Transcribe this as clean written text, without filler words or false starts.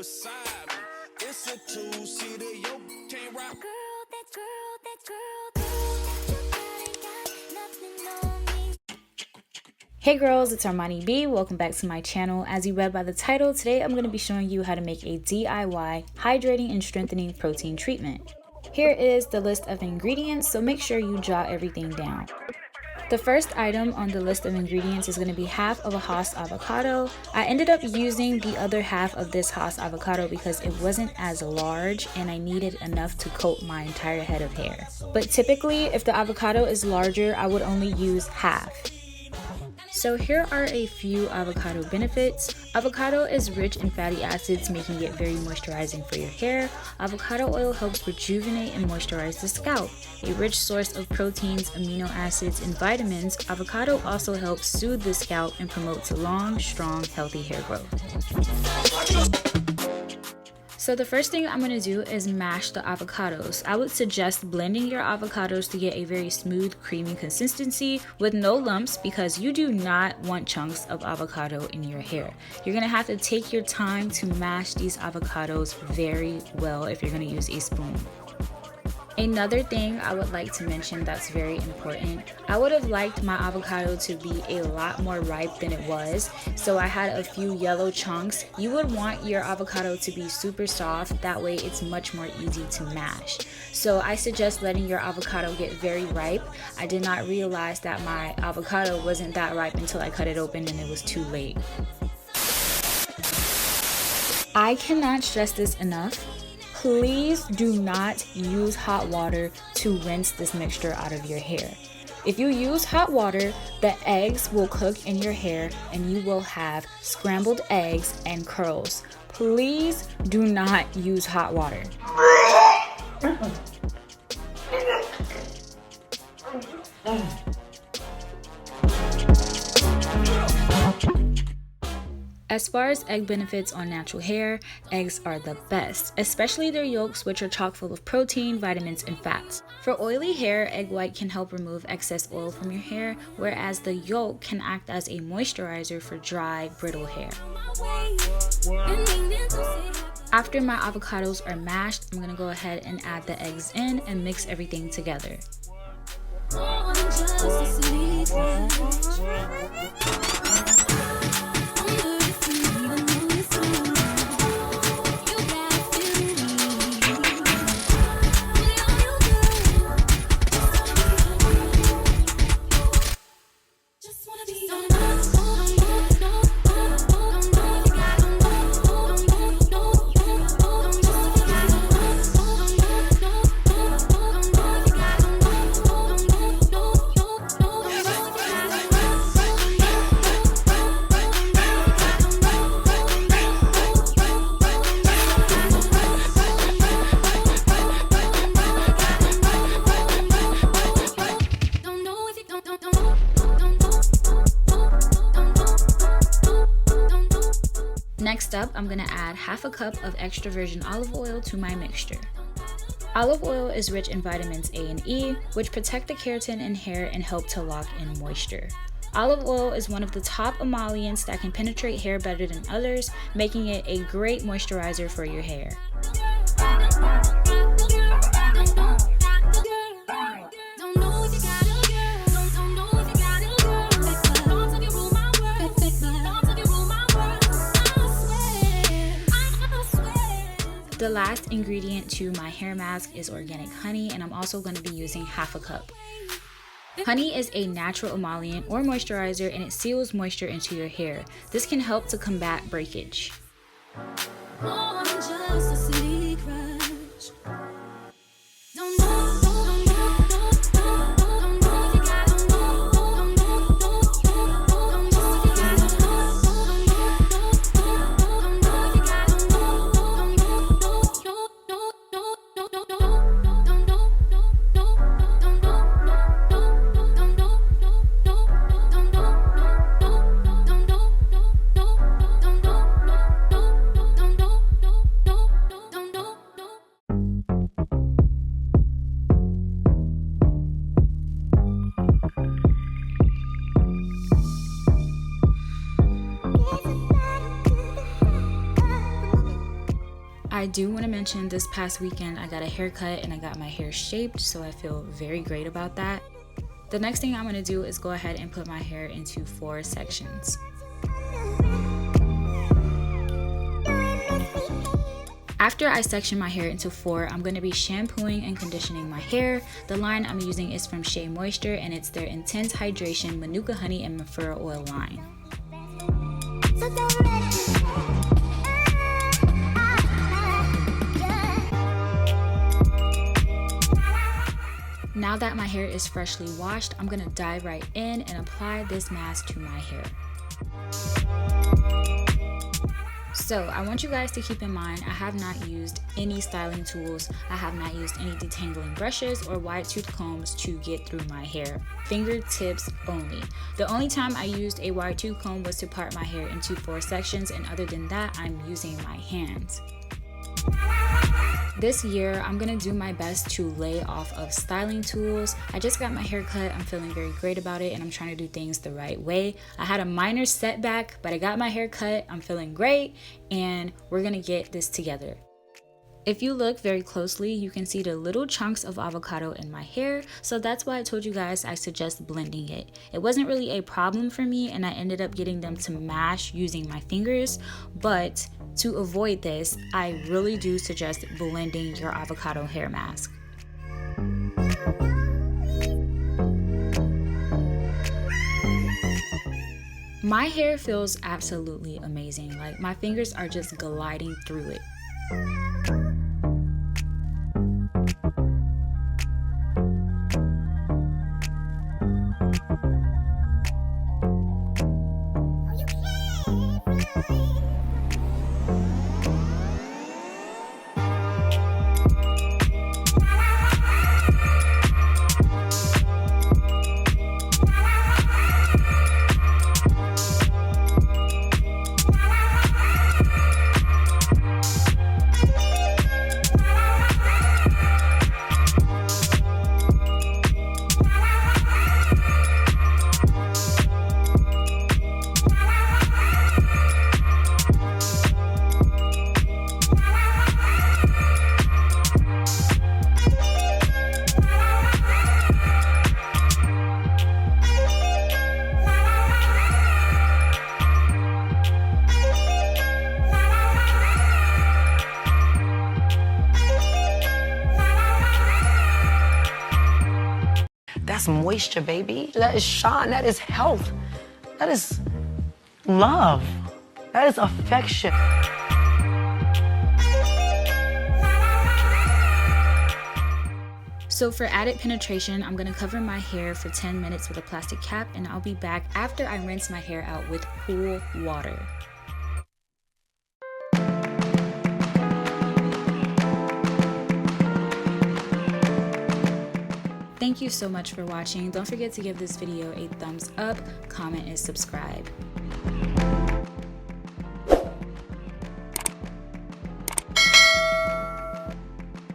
beside me. It's a two-seater, yo, can't rock. Hey girls, it's Armani B. Welcome back to my channel. As you read by the title, today I'm going to be showing you how to make a DIY hydrating and strengthening protein treatment. Here is the list of ingredients, so make sure you jot everything down. The first item on the list of ingredients is going to be half of a Hass avocado. I ended up using the other half of this Hass avocado because it wasn't as large and I needed enough to coat my entire head of hair. But typically, if the avocado is larger, I would only use half. So here are a few avocado benefits. Avocado is rich in fatty acids, making it very moisturizing for your hair. Avocado oil helps rejuvenate and moisturize the scalp. A rich source of proteins, amino acids, and vitamins, avocado also helps soothe the scalp and promotes long, strong, healthy hair growth. So the first thing I'm going to do is mash the avocados. I would suggest blending your avocados to get a very smooth, creamy consistency with no lumps because you do not want chunks of avocado in your hair. You're going to have to take your time to mash these avocados very well if you're going to use a spoon. Another thing I would like to mention that's very important, I would have liked my avocado to be a lot more ripe than it was, so I had a few yellow chunks. You would want your avocado to be super soft, that way it's much more easy to mash. So I suggest letting your avocado get very ripe. I did not realize that my avocado wasn't that ripe until I cut it open and it was too late. I cannot stress this enough. Please do not use hot water to rinse this mixture out of your hair. If you use hot water, the eggs will cook in your hair and you will have scrambled eggs and curls. Please do not use hot water. As far as egg benefits on natural hair, eggs are the best, especially their yolks, which are chock full of protein, vitamins, and fats. For oily hair, egg white can help remove excess oil from your hair, whereas the yolk can act as a moisturizer for dry, brittle hair. After my avocados are mashed, I'm going to go ahead and add the eggs in and mix everything together. Next up, I'm going to add half a cup of extra virgin olive oil to my mixture. Olive oil is rich in vitamins A and E, which protect the keratin in hair and help to lock in moisture. Olive oil is one of the top emollients that can penetrate hair better than others, making it a great moisturizer for your hair. The last ingredient to my hair mask is organic honey, and I'm also going to be using half a cup. Honey is a natural emollient or moisturizer, and it seals moisture into your hair. This can help to combat breakage. I do want to mention this past weekend I got a haircut and I got my hair shaped, so I feel very great about that. The next thing I'm going to do is go ahead and put my hair into 4 sections. After I section my hair into 4, I'm going to be shampooing and conditioning my hair. The line I'm using is from Shea Moisture and it's their Intense Hydration Manuka Honey and Mafura Oil line. Now that my hair is freshly washed, I'm going to dive right in and apply this mask to my hair. So I want you guys to keep in mind, I have not used any styling tools. I have not used any detangling brushes or wide tooth combs to get through my hair. Fingertips only. The only time I used a wide tooth comb was to part my hair into 4 sections, and other than that, I'm using my hands. This year, I'm gonna do my best to lay off of styling tools. I just got my hair cut, I'm feeling very great about it, and I'm trying to do things the right way. I had a minor setback, but I got my hair cut, I'm feeling great, and we're gonna get this together. If you look very closely, you can see the little chunks of avocado in my hair, so that's why I told you guys I suggest blending it. It wasn't really a problem for me, and I ended up getting them to mash using my fingers, but to avoid this, I really do suggest blending your avocado hair mask. My hair feels absolutely amazing. Like, my fingers are just gliding through it. That's moisture, baby. That is shine. That is health. That is love. That is affection. So for added penetration, I'm gonna cover my hair for 10 minutes with a plastic cap, and I'll be back after I rinse my hair out with cool water. Thank you so much for watching. Don't forget to give this video a thumbs up, comment, and subscribe.